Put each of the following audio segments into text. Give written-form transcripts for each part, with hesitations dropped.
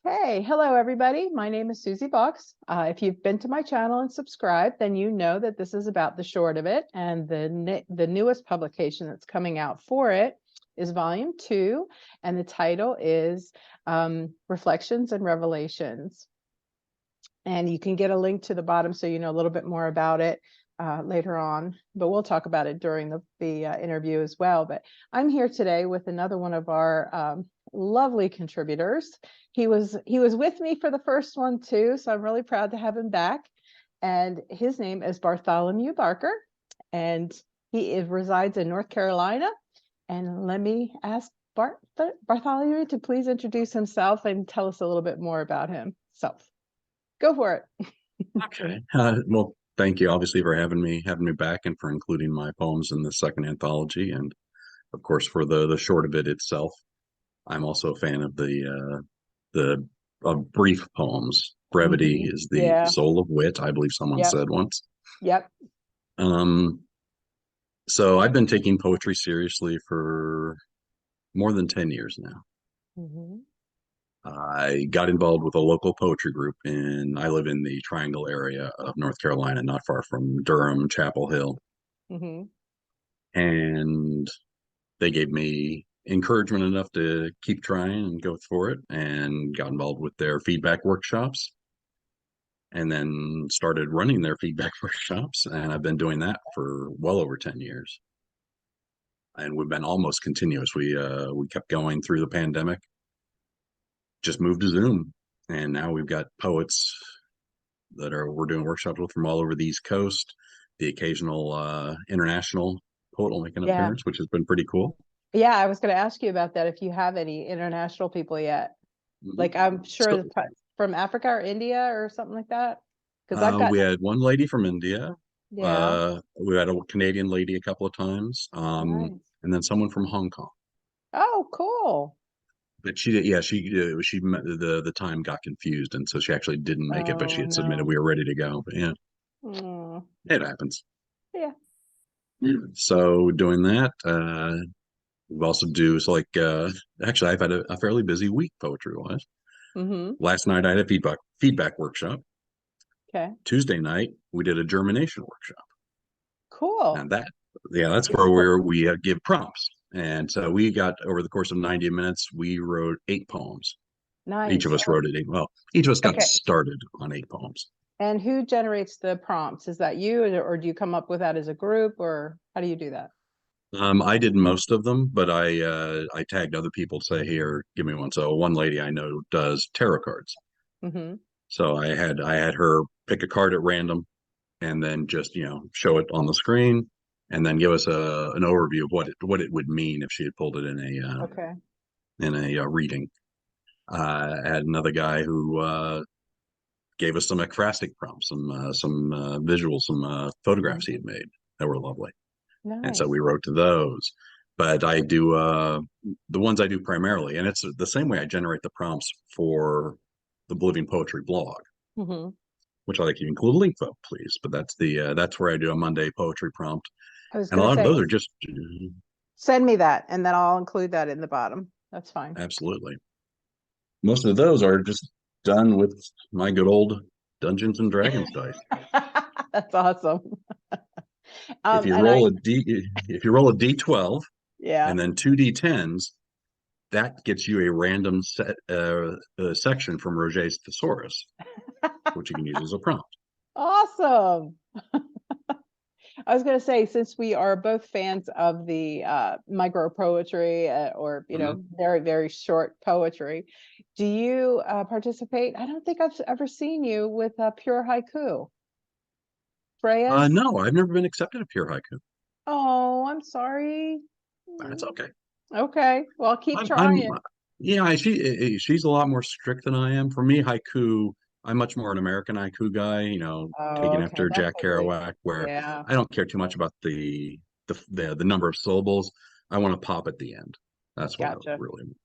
Okay, hello everybody. My name is Susie Box. If you've been to my channel and subscribed, then you know that this is about the short of it, and the newest publication that's coming out for it is volume 2, and the title is Reflections and Revelations. And you can get a link to the bottom so you know a little bit more about it later on, but we'll talk about it during the interview as well. But I'm here today with another one of our lovely contributors. He was with me for the first one too, so I'm really proud to have him back. And his name is Bartholomew Barker, and he resides in North Carolina. And let me ask Bartholomew to please introduce himself and tell us a little bit more about himself. Go for it. Okay. Well, thank you, obviously, for having me back, and for including my poems in the second anthology, and of course for the short of it itself. I'm also a fan of the brief poems. Brevity is the soul of wit, I believe someone said once. Yep. So I've been taking poetry seriously for more than 10 years now. I got involved with a local poetry group, and I live in the Triangle area of North Carolina, not far from Durham, Chapel Hill. And they gave me encouragement enough to keep trying and go for it, and got involved with their feedback workshops, and then started running their feedback workshops. And I've been doing that for well over 10 years. And we've been almost continuous. We kept going through the pandemic, just moved to Zoom, and now we've got poets that we're doing workshops with from all over the East Coast. The occasional international poet will make an appearance, which has been pretty cool. Yeah, I was going to ask you about that, if you have any international people yet. Like, I'm sure from Africa or India or something like that. Because we had one lady from India. Yeah. We had a Canadian lady a couple of times, Nice. and then someone from Hong Kong. Oh, cool. But the time got confused, and so she actually didn't make it. But she had submitted. We were ready to go. But yeah, it happens. Yeah. So doing that, we also do actually I've had a fairly busy week poetry wise. Last night I had a feedback workshop. Okay. Tuesday night we did a germination workshop. Cool. And that's where we give prompts. And so we got, over the course of 90 minutes, we wrote 8 poems. Nice. Each of us wrote it. Well, each of us got started on 8 poems. And who generates the prompts? Is that you, or do you come up with that as a group, or how do you do that? I did most of them, but I tagged other people to say, here, give me one. So one lady I know does tarot cards. So I had her pick a card at random, and then just show it on the screen, and then give us an overview of what it would mean if she had pulled it in a reading. I had another guy who gave us some ekphrastic prompts, some visuals, some photographs he had made that were lovely. Nice. And so we wrote to those. But I do the ones I do primarily, and it's the same way I generate the prompts for the Living Poetry blog, which I'd like you to include a link for, please. But that's where I do a Monday poetry prompt, and a lot of those are just send me that, and then I'll include that in the bottom. That's fine. Absolutely. Most of those are just done with my good old Dungeons and Dragons dice. That's awesome. If you roll a D12, and then 2 D10s, that gets you a random section from Roget's Thesaurus, which you can use as a prompt. Awesome. I was going to say, since we are both fans of the micro poetry or very, very short poetry, do you participate? I don't think I've ever seen you with pure haiku. Freya? No, I've never been accepted a pure haiku. Oh, I'm sorry. That's okay. Okay, well, keep trying. She's a lot more strict than I am. For me, haiku, I'm much more an American haiku guy, taking after Jack Kerouac, where I don't care too much about the number of syllables. I want to pop at the end. That's what I really want.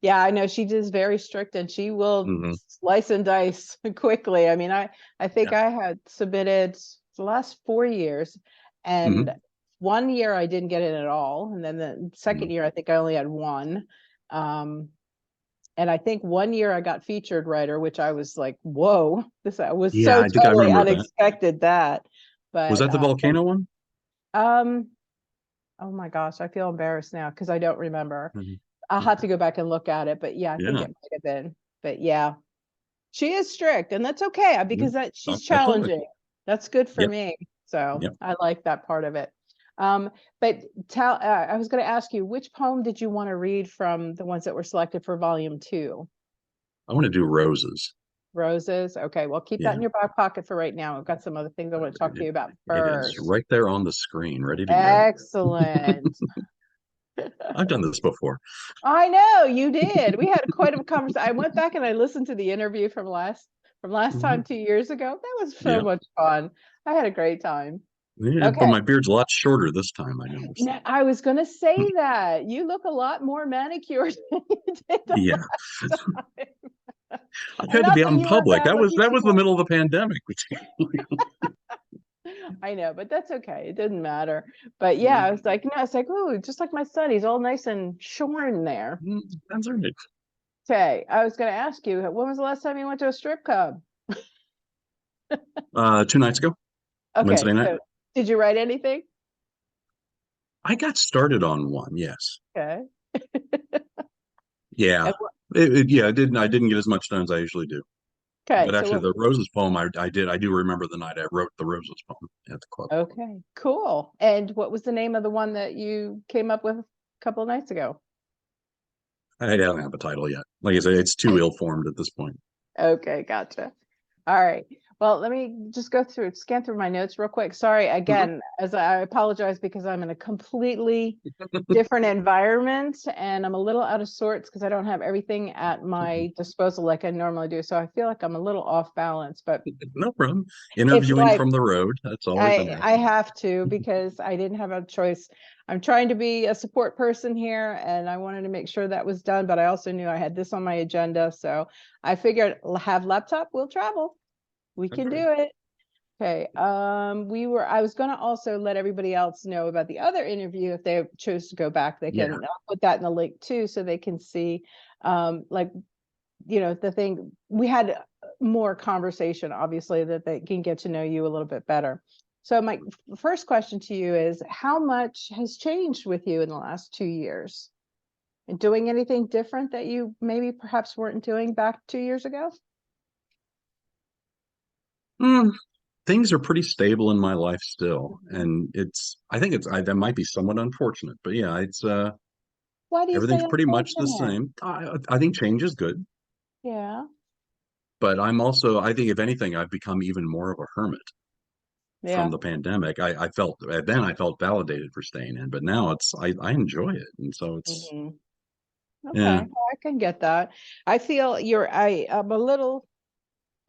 Yeah, I know she is very strict, and she will slice and dice quickly. I mean, I think I had submitted the last 4 years, and 1 year I didn't get it at all, and then the second year I think I only had 1. And I think one year I got featured writer, which I was like, whoa, this was Yeah, so I think I totally remember that. unexpected that. Was But that the volcano one? um, oh my gosh, I feel embarrassed now because I don't remember. Mhm. I'll have Okay. to go back and look at it. But yeah, I think Yeah. it might have been. But yeah, she is strict, and that's okay Yeah. because that she's Absolutely. challenging. That's good for Yep. me. So Yep. I like that part of it. But I was going to ask you, which poem did you want to read from the ones that were selected for volume 2? I want to do roses. Roses. Okay, well, keep that Yeah. in your back pocket for right now. I've got some other things I want to talk to It, you about it is first. right there on the screen, ready to go. Excellent. I've done this before. I know you did. We had quite a conversation. I went back and I listened to the interview from last Mhm. time 2 years ago. That was so Yeah. much fun. I had a great time. Yeah, but Okay. my beard's a lot shorter this time, I noticed. Now, I was going to say that you look a lot more manicured than you did the Yeah. last time. I've And had to not be out that in you were public. bad That looking was the too. middle of the pandemic. I know, but that's okay. It didn't matter. But yeah, I was like, no, it's like, oh, just like my son, he's all nice and shorn there. That's all right. Okay, I was going to ask you, when was the last time you went to a strip club? 2 nights ago, Okay, Wednesday night. so did you write anything? I got started on one. Yes. Okay. Yeah. And Yeah. I didn't get as much done as I usually do. okay, But so actually, what? the roses poem, I did. I do remember the night I wrote the roses poem at the club. Okay, cool. And what was the name of the one that you came up with a couple of nights ago? I don't have a title yet. Like I said, it's too ill formed at this point. Okay, gotcha. All right. Well, let me just scan through my notes real quick. Sorry Mhm. again, as I apologize because I'm in a completely different environment and I'm a little out of sorts because I don't have everything at my disposal like I normally do. So I feel like I'm a little off balance, but No problem. it's Interviewing life. from the road. That's always a nice I thing. have to because I didn't have a choice. I'm trying to be a support person here and I wanted to make sure that was done, but I also knew I had this on my agenda. So I figured have laptop, we'll travel. We That's can right. do it. Okay. I was going to also let everybody else know about the other interview. If they choose to go back, they Yeah. can I'll put that in the link too, so they can see, like, the thing we had more conversation, obviously, that they can get to know you a little bit better. So my first question to you is, how much has changed with you in the last 2 years? And doing anything different that you maybe perhaps weren't doing back 2 years ago? Mm, things are pretty stable in my life still, Mhm. and that might be somewhat unfortunate, but yeah, it's Why do you say everything's pretty much the unfortunate? same. I think change is good, Yeah. but I think if anything, I've become even more of a hermit from Yeah. the pandemic. I felt validated for staying in, but now I enjoy it, and so it's Hmm. yeah. Okay, well, I can get that. I feel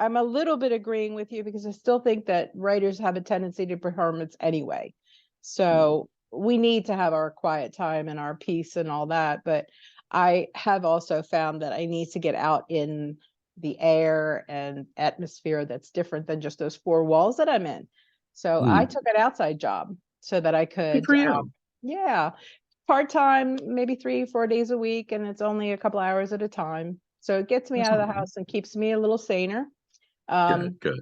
I'm a little bit agreeing with you because I still think that writers have a tendency to be hermits anyway. So we need to have our quiet time and our peace and all that. But I have also found that I need to get out in the air and atmosphere that's different than just those four walls that I'm in. So I Hmm. took an outside job so that I Good could, for you. yeah, part-time, maybe 3, 4 days a week, and it's only a couple hours at a time. So it gets me That's out not of the bad. house and keeps me a little saner, Good, um, good.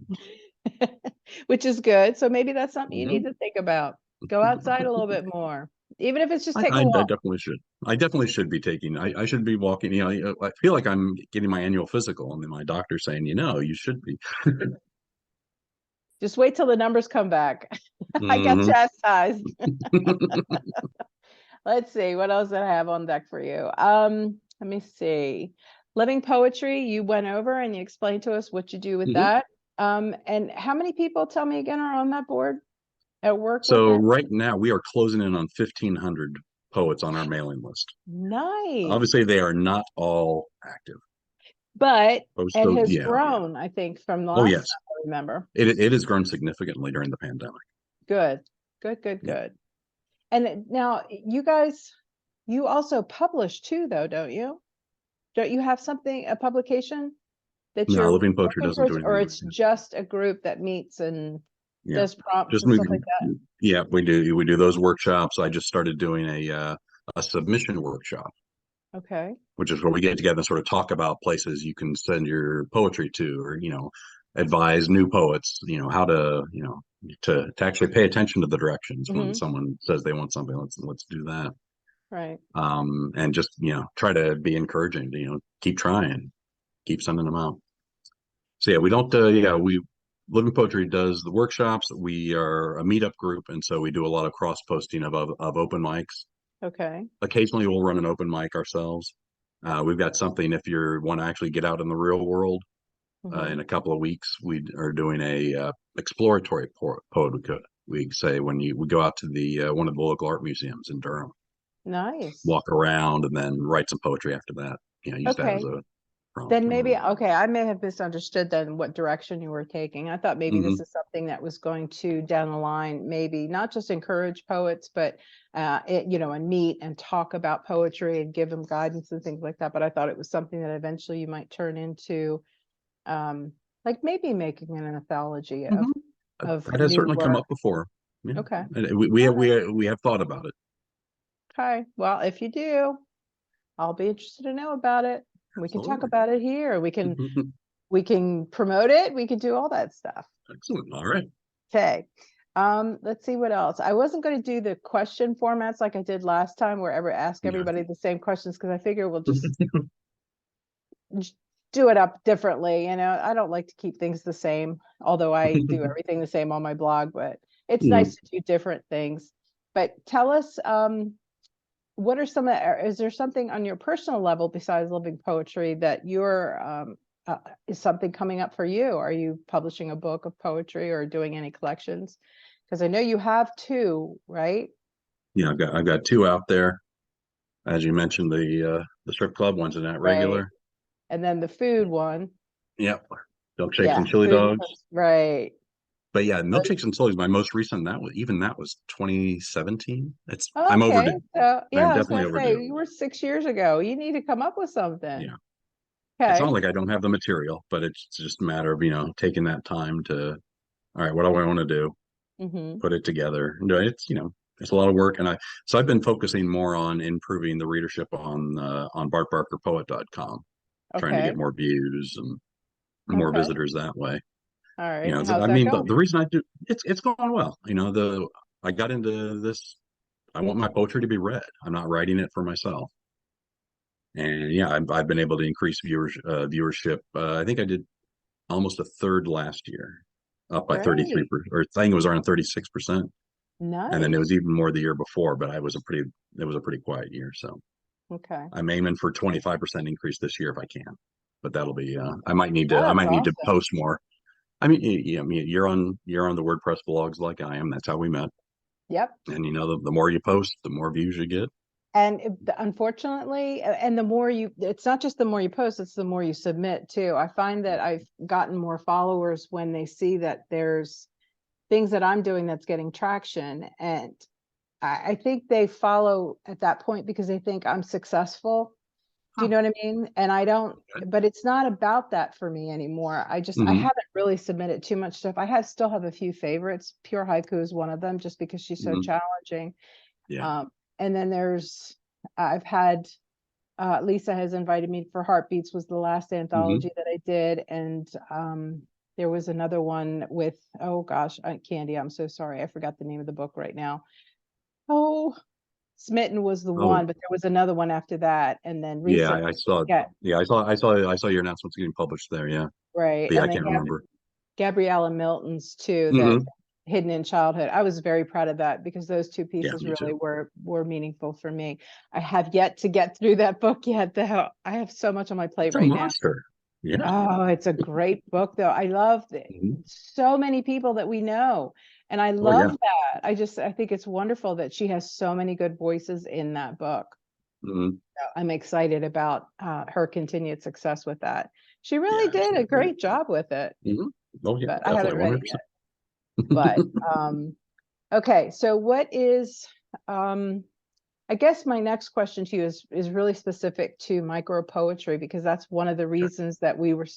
which is good. So maybe that's something you need Mhm. to think about. Go outside a little bit more, even if it's just take a I walk. definitely should. I definitely should be taking. I should be walking. I feel like I'm getting my annual physical, and then my doctor's saying, you should be. Just wait till the numbers come back. I got Hmm. chastised. Let's see what else did I have on deck for you. Let me see. Living poetry, you went over and you explained to us what you do with Hmm. that. And how many people, tell me again, are on that board at work with So it? right now we are closing in on 1,500 poets on our mailing list. Nice. Obviously, they are not all active. But it So has yeah. grown, I think, from the Oh last yes, time I remember. it has grown significantly during the pandemic. Good, good, good, Yeah. good. And now you guys, you also publish too, though, don't you? Don't you have something, a publication that No, you're Living Poetry working doesn't do towards, or anything like it's that. just a group that meets and Yeah, does prompts just and stuff like moving. that? Yeah, we do those workshops. I just started doing a submission workshop Okay. which is where we get together and sort of talk about places you can send your poetry to, or, advise new poets, how to, to actually pay attention to the directions when Hmm. someone says they want something. Let's do that. Right. And just, try to be encouraging to, keep trying, keep sending them out. So yeah, we don't, we Living Poetry does the workshops. We are a meetup group, and so we do a lot of cross posting of open mics. Okay. Occasionally, we'll run an open mic ourselves. We've got something if you want to actually get out in the real world. Hmm. In a couple of weeks, we are doing a exploratory poetry week. Say when we go out to the one of the local art museums in Durham, Nice. walk around, and then write some poetry after that. Use that as Okay. a prompt. Then maybe, okay, I may have misunderstood then what direction you were taking. I thought maybe Hmm. this is something that was going to down the line, maybe not just encourage poets, but and meet and talk about poetry and give them guidance and things like that. But I thought it was something that eventually you might turn into, like maybe making an anthology Hmm. of That has new certainly come work. up before. Yeah, Okay. and All right. we have thought about it. Okay. Well, if you do, I'll be interested to know about it. We can talk Absolutely. about it here. We can promote it. We can do all that stuff. Excellent. All right. Okay. Let's see what else. I wasn't going to do the question formats like I did last time, where ever ask Yeah. everybody the same questions, because I figure we'll just do it up differently. I don't like to keep things the same, although I do everything the same on my blog, but it's Mhm. nice to do different things. But tell us, what are is there something on your personal level besides living poetry that is something coming up for you? Are you publishing a book of poetry or doing any collections? Because I know you have two, right? Yeah, I've got two out there. As you mentioned, the strip club one's not Right. regular. And then the food one. Yep. Milkshakes and Yeah, chili food and dogs. cooks. Right. But yeah, milkshakes and chili is my most recent. That was 2017. I'm Okay. overdue. So I am yeah, I was definitely gonna say overdue. you were 6 years ago. You need to come up with something. Yeah. It's not Okay. like I don't have the material, but it's just a matter of, taking that time to, all right, what do I want to do? Mm-hmm. Put it together. No, it's a lot of work. So I've been focusing more on improving the readership on bartbarkerpoet.com, trying to get Okay. more views and more Okay. visitors that way. All right. And how's I that mean, going? the reason I do it's going well. I got into this. I want my poetry to be read. I'm not writing it for myself. And yeah, I've been able to increase viewership. I think I did almost a third last year, up by Great. 33%, or I think it was around 36%. And then it was Nice. even more the year before, but it was a pretty quiet year. So Okay. I'm aiming for 25% increase this year if I can. But that'll be Oh, I that's might need to awesome. post more. I mean, I mean, you're on the WordPress blogs like I am. That's how we met. Yep. And the more you post, the more views you get. And unfortunately, and the more it's not just the more you post, it's the more you submit too. I find that I've gotten more followers when they see that there's things that I'm doing that's getting traction. And I think they follow at that point because they think I'm successful. Do you Huh. know what I mean? And I don't, Okay. but it's not about that for me anymore. I Hmm. haven't really submitted too much stuff. still have a few favorites. Pure Haiku is one of them, just because she's so Hmm. challenging. Yeah. And then I've had, Lisa has invited me for Heartbeats was the last Hmm. anthology that I did. And there was another one with, oh gosh, Candy, I'm so sorry. I forgot the name of the book right now. Oh, Smitten was the Oh, one, but there was another one after that. And then yeah. recently, I saw. yeah, Yeah, I saw your announcements getting published there. Yeah, right. but yeah, I And then can't remember. Gabriella Milton's too, that Hmm. Hidden in Childhood. I was very proud of that because those two Yeah, pieces me really too. were meaningful for me. I have yet to get through that book yet, though. I have so much on my plate It's a right now. monster. Yeah. Oh, it's a great book, though. I love Hmm. so many people that we know, and I Oh love yeah. that. I think it's wonderful that she has so many good voices in that book. Hmm. So I'm excited about her continued success with that. She Yeah, really did a absolutely. great job with it, Hmm. Oh yeah, but I haven't definitely, read it 100%. yet. But okay, so what is I guess my next question to you is really specific to micro poetry, because that's one of the Sure. reasons that we were,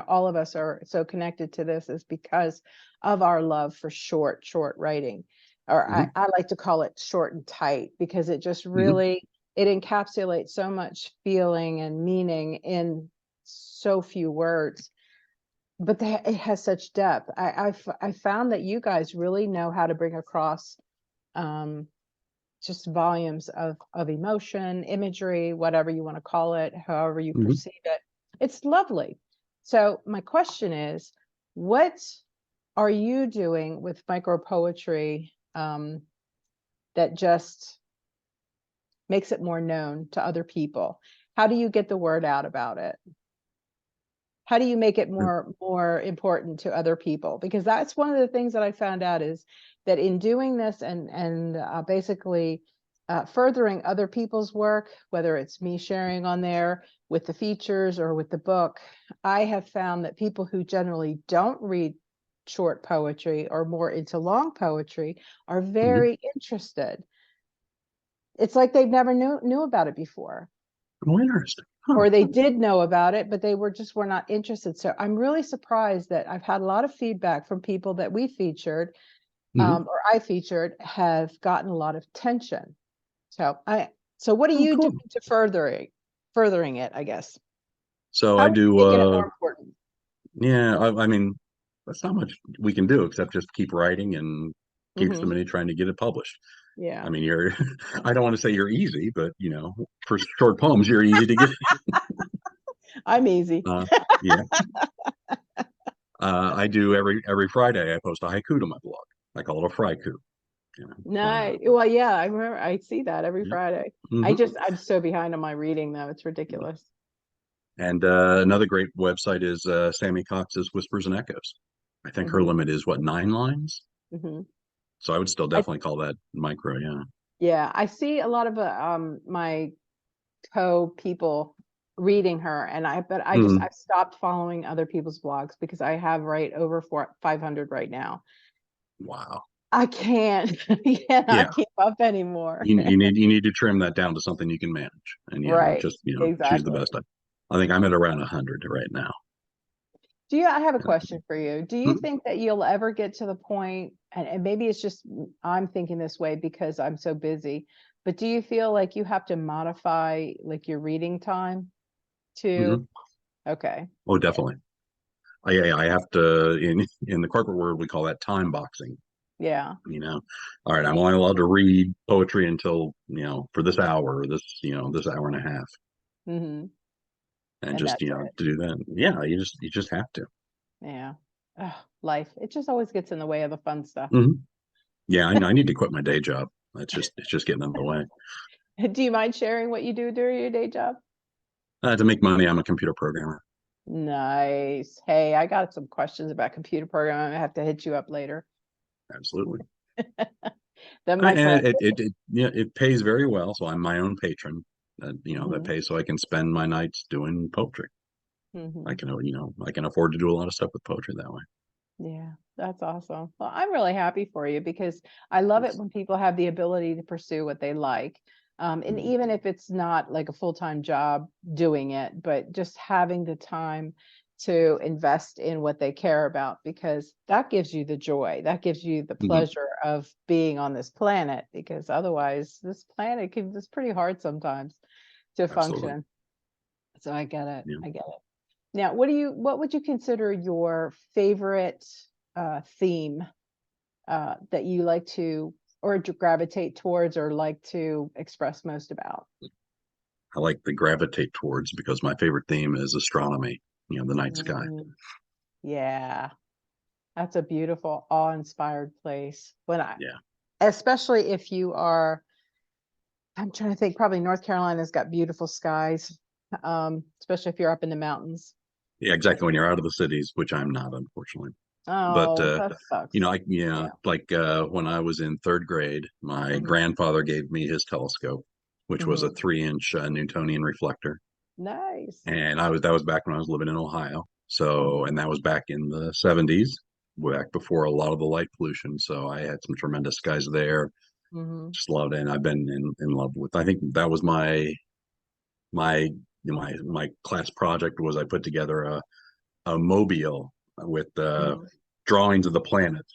all of us are so connected to this, is because of our love for short writing. Or Hmm. I like to call it short and tight, because it just Hmm. really it encapsulates so much feeling and meaning in so few words, but it has such depth. I found that you guys really know how to bring across just volumes of emotion, imagery, whatever you want to call it, however you Mhm. perceive it. It's lovely. So my question is, what are you doing with micro poetry that just makes it more known to other people? How do you get the word out about it? How do you make it more important to other people? Because that's one of the things that I found out, is that in doing this and basically furthering other people's work, whether it's me sharing on there with the features or with the book, I have found that people who generally don't read short poetry or more into long poetry are Mhm. very interested. It's like they've never knew about it before, Oh, interesting. Huh. or they did know about it, but they were not interested. So I'm really surprised that I've had a lot of feedback from people that we featured, Mhm. or I featured, have gotten a lot of attention. So what are Oh, you doing cool. to furthering it, I guess? So How I are you do, making it more important? yeah, I mean, that's not much we can do except just keep writing and keep Hmm. submitting, trying to get it published. Yeah. I mean, you're, I don't want to say you're easy, but for short poems, you're easy to get. I'm easy. Uh, yeah. I do every Friday. I post a haiku to my blog. I call it a friku. Why not? Nice. Well, yeah, I remember I see that every Yeah. Friday. Hmm. I'm so behind on my reading though. It's ridiculous. And another great website is Sammy Cox's Whispers and Echoes. I think her Hmm. limit is what, 9 lines? Hmm. So I would still I definitely call that micro. Yeah. Yeah, I see a lot of my co people reading her, and Mm. I've stopped following other people's blogs because I have right over 500 right now. Wow. I can't Yeah. cannot keep up anymore. You need to trim that down to something you can manage. And Right, just choose the exactly. best. I think I'm at around 100 right now. I have a Yeah. question for you. Do you Mm. think that you'll ever get to the point, and maybe it's just I'm thinking this way because I'm so busy, but do you feel like you have to modify like your reading time to? Mhm. Okay. Oh, Yeah. definitely. I have to, in the corporate world, we call that time boxing. Yeah. you know all right, I'm Yeah. only allowed to read poetry until for this hour, or this hour and a half. Hmm. And And just that's it. to do that, yeah, you just have to. Yeah. Ugh, life. It just always gets in the way of the fun stuff. Hmm. Yeah, I need to quit my day job. It's just getting in the way. Do you mind sharing what you do during your day job? To make money, I'm a computer programmer. Nice. Hey, I got some questions about computer programming. I have to hit you up later. Absolutely. Then my And friend. it pays very well, so I'm my own patron. That Hmm. pays so I can spend my nights doing poetry. I Hmm. can I can afford to do a lot of stuff with poetry that way. Yeah, that's awesome. Well, I'm really happy for you because I love it It's, when people have the ability to pursue what they like. And mm, even if it's not like a full-time job doing it, but just having the time to invest in what they care about, because that gives you the joy, that gives you the mhm, pleasure of being on this planet, because otherwise this planet it's pretty hard sometimes to absolutely. function. So I get it. Yeah. I get it. Now, what would you consider your favorite theme that you like to or gravitate towards or like to express most about? I like to gravitate towards, because my favorite theme is astronomy, the night sky. Mm, yeah, that's a beautiful, awe-inspired place. Yeah. Especially if you are, I'm trying to think, probably North Carolina's got beautiful skies, especially if you're up in the mountains. Yeah, exactly. When you're out of the cities, which I'm not, unfortunately. But Oh, that sucks. yeah, Yeah. like when I was in third grade, my Hmm. grandfather gave me his telescope, which was a Hmm. 3-inch Newtonian reflector. Nice. And that was back when I was living in Ohio. So, Hmm. and that was back in the 70s, back before a lot of the light pollution. So I had some tremendous skies there. Hmm. Just loved it. And I've been in love with. I think that was my my class project, was I put together a mobile with Hmm. drawings of the planets.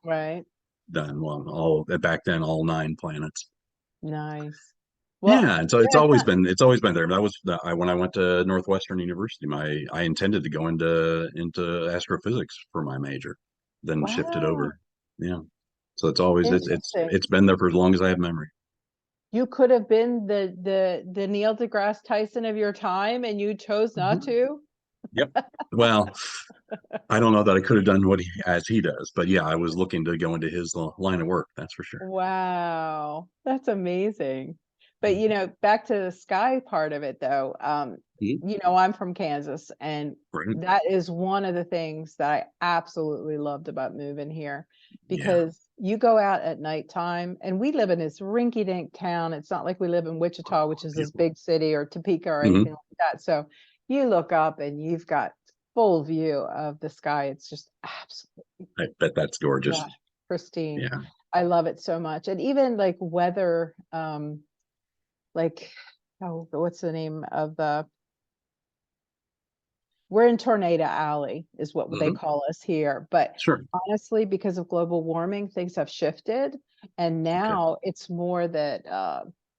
Right. Done well. All back then, all 9 planets. Nice. Well, Yeah, and so it's always been there. That was when I went to Northwestern University. I intended to go into astrophysics for my major, then shifted wow, over. Yeah, so it's always interesting. it's been there for as long as I have memory. You could have been the Neil deGrasse Tyson of your time, and you chose not Mhm. to. Yep. Well, I don't know that I could have done what he does, but yeah, I was looking to go into his line of work. That's for sure. Wow, that's amazing. But back to the sky part of it though, Mhm. I'm from Kansas, and Right. that is one of the things that I absolutely loved about moving here, Yeah. because you go out at nighttime, and we live in this rinky-dink town. It's not like we live in Wichita, which is this Beautiful. big city, or Topeka or Hmm. anything like that. So you look up and you've got full view of the sky. It's just absolutely, I bet that's gorgeous. yeah, pristine. Yeah. I love it so much. And even like weather, like, oh, what's the name of we're in Tornado Alley is what they Hmm. call us here. But Sure. honestly, because of global warming, things have shifted. And Okay. now it's more that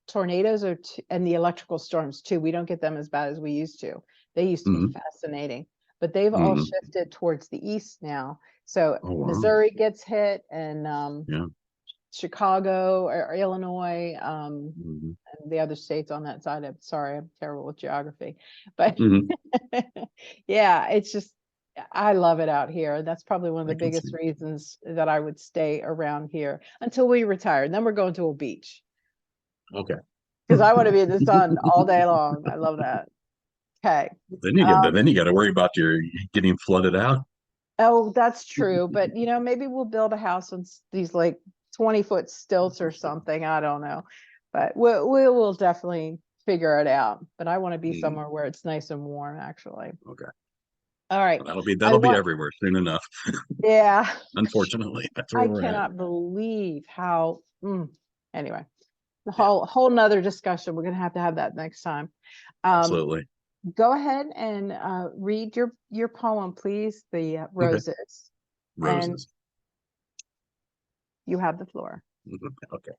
tornadoes are, and the electrical storms too. We don't get them as bad as we used to. They used to be Hmm. fascinating, but they've all Hmm. shifted towards the east now. So Oh wow. Missouri gets hit, and Yeah. Chicago or Illinois, Hmm. and the other states on that side. I'm sorry, I'm terrible with geography, but Hmm. yeah, it's just, I love it out here. That's probably one of I the can biggest see. reasons that I would stay around here until we retire. And then we're going to a beach, Okay. because I want to be in the sun all day long. I love that. Okay. Then you got to worry about your getting flooded out. Oh, that's true. But maybe we'll build a house on these like 20-foot stilts or something. I don't know. But we'll definitely figure it out. But I want to be Mhm. somewhere where it's nice and warm, actually. Okay. All right. Well, that'll be I that'll be want, everywhere soon enough. yeah. Unfortunately, that's where I we're at. cannot believe how, anyway, the Yeah, whole nother discussion. We're gonna have that next time. Um, absolutely. Go ahead and read your poem, please. The Okay. roses, and Roses. you have the floor. Mhm. Okay.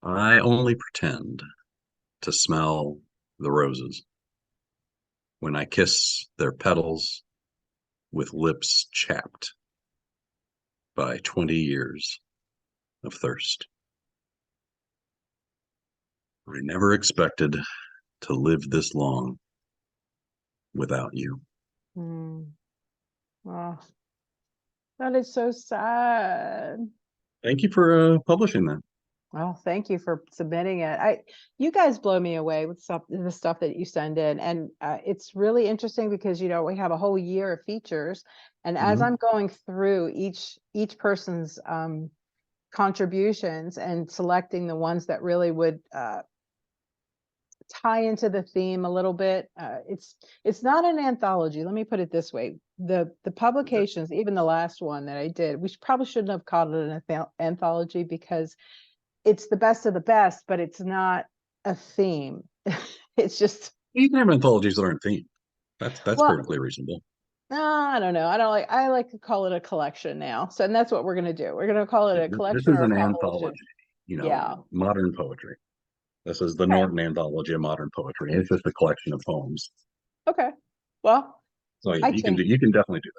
I only pretend to smell the roses when I kiss their petals with lips chapped by 20 years of thirst. I never expected to live this long without you. Mm. Oh, that is so sad. Thank you for publishing that. Well, thank you for submitting it. You guys blow me away with the stuff that you send in, and it's really interesting because we have a whole year of features, and as Hmm. I'm going through each person's contributions and selecting the ones that really would tie into the theme a little bit. It's not an anthology. Let me put it this way: the Okay. publications, even the last one that I did, probably shouldn't have called it an anthology, because it's the best of the best, but it's not a theme. It's just, You can have anthologies that aren't themed. That's well, perfectly reasonable. I don't know. I like to call it a collection now. So, and that's what we're gonna do. We're gonna call it a This collection is or a an compilation. anthology, Yeah. modern poetry. This is the Okay. Norton Anthology of Modern Poetry. It's just a collection of poems. Okay. Well, So yeah, I changed. you can definitely do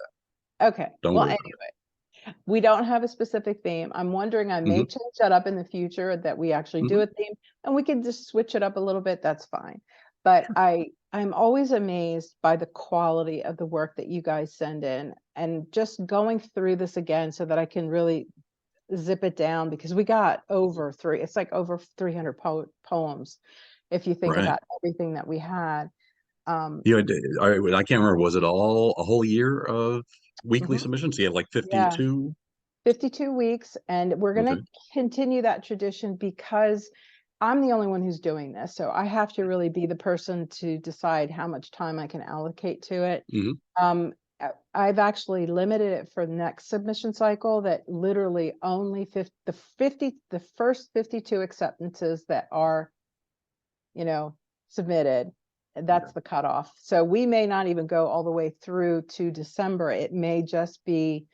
that. Okay. Don't Well, worry about anyway, we don't have a specific theme. I'm wondering, I it. may change that up in the future, that we actually Hmm. do Hmm. a theme, and we can just switch it up a little bit. That's fine. But I'm always amazed by the quality of the work that you guys send in, and just going through this again so that I can really zip it down, because we got it's like over 300 poems if you think Right. about everything that we had. Um, I can't remember. Was it all a whole year of weekly mhm, submissions? You had like yeah. 52. 52 weeks, and we're going to Okay. continue that tradition, because I'm the only one who's doing this. So I have to really be the person to decide how much time I can allocate to it. Hmm. I've actually limited it for the next submission cycle, that literally only the first 52 acceptances that are, submitted, Okay. that's the cutoff. So we may not even go all the way through to December. It may just be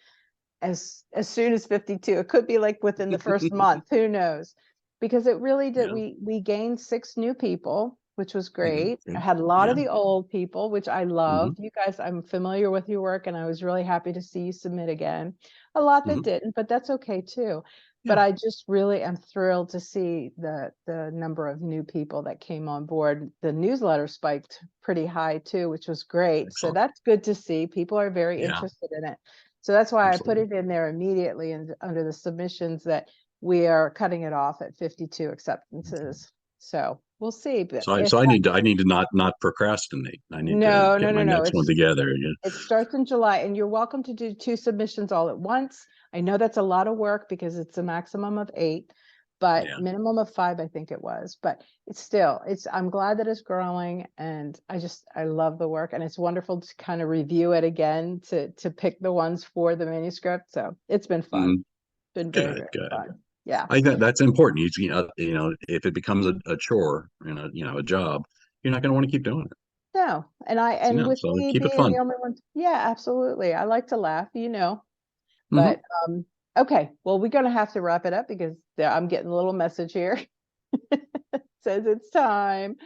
as soon as 52. It could be like within the first month, who knows? Because it really did. Yeah. We gained 6 new people, which was great. I Okay. had a lot of Yeah. the old people, which I love. You guys, I'm familiar with your work, and I was really happy to see you submit again. A lot that didn't, but that's okay too. But Yeah. I just really am thrilled to see the number of new people that came on board. The newsletter spiked pretty high too, which was great. So Excellent. that's good to see. People are very Yeah. interested in it. So that's why I put Absolutely. it in there immediately and under the submissions that we are cutting it off at 52 Okay. acceptances. So we'll see. But So if I need to not procrastinate. I need to no, get no, no, my no. next one together. Yeah. It starts in July, and you're welcome to do 2 submissions all at once. I know that's a lot of work because it's a maximum of 8, but Yeah. minimum of 5, I think it was. But it's still, I'm glad that it's growing, and I love the work, and it's wonderful to kind of review it again to pick the ones for the manuscript. So it's been fun. Mhm. Been very, Good. very Good. fun. Yeah. I think that's important. You know, if it becomes a chore and a job, you're not going to want to keep doing it. No, and Yeah. with So me keep it being fun. the only one, yeah, absolutely. I like to laugh. Hmm. But okay, well, we're gonna have to wrap it up because I'm getting a little message here. Says it's time.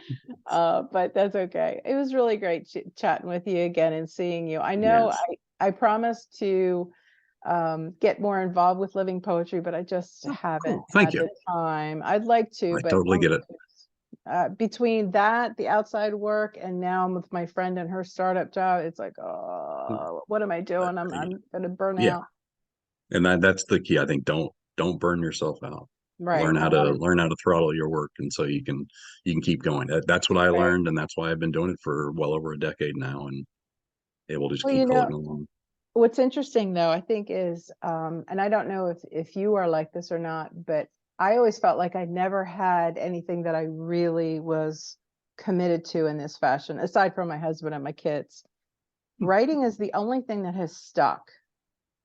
But that's okay. It was really great chatting with you again and seeing you. I know Yes. I promised to get more involved with living poetry, but I just haven't Cool. Thank had you. the time. I'd like to, I but totally oh my get it. goodness. Between that, the outside work, and now I'm with my friend and her startup job, it's like, oh, what am I doing? I'm gonna burn Yeah. out. And that's the key. I think don't burn yourself out. Right. I want to. Learn how to throttle your work, and so you can keep going. That's what I Right. learned, and that's why I've been doing it for well over a decade now, and able to just Well, keep plugging along. what's interesting though, I think is, and I don't know if you are like this or not, but I always felt like I never had anything that I really was committed to in this fashion, aside from my husband and my kids. Writing is the only thing that has stuck,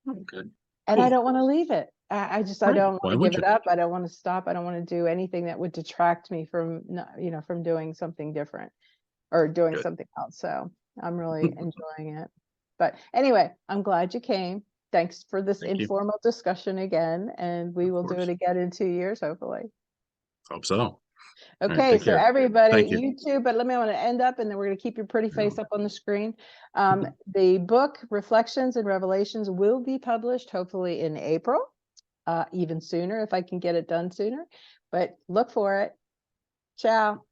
Oh, good. and I Cool. don't want to leave it. I Right. don't want Why to would give you? it up. I don't want to stop. I don't want to do anything that would detract me from, from doing something different or doing Good. something else. So I'm really enjoying it. But anyway, I'm glad you came. Thanks for this Thank you. informal discussion again, and we Of will do it course. again in 2 years, hopefully. Hope so. All right. Okay, Take so care. everybody, Thank you. you too, but let me want to end up, and then we're going to keep your pretty Yeah. face up on the screen. The book Reflections and Revelations will be published hopefully in April, even sooner if I can get it done sooner. But look for it. Ciao.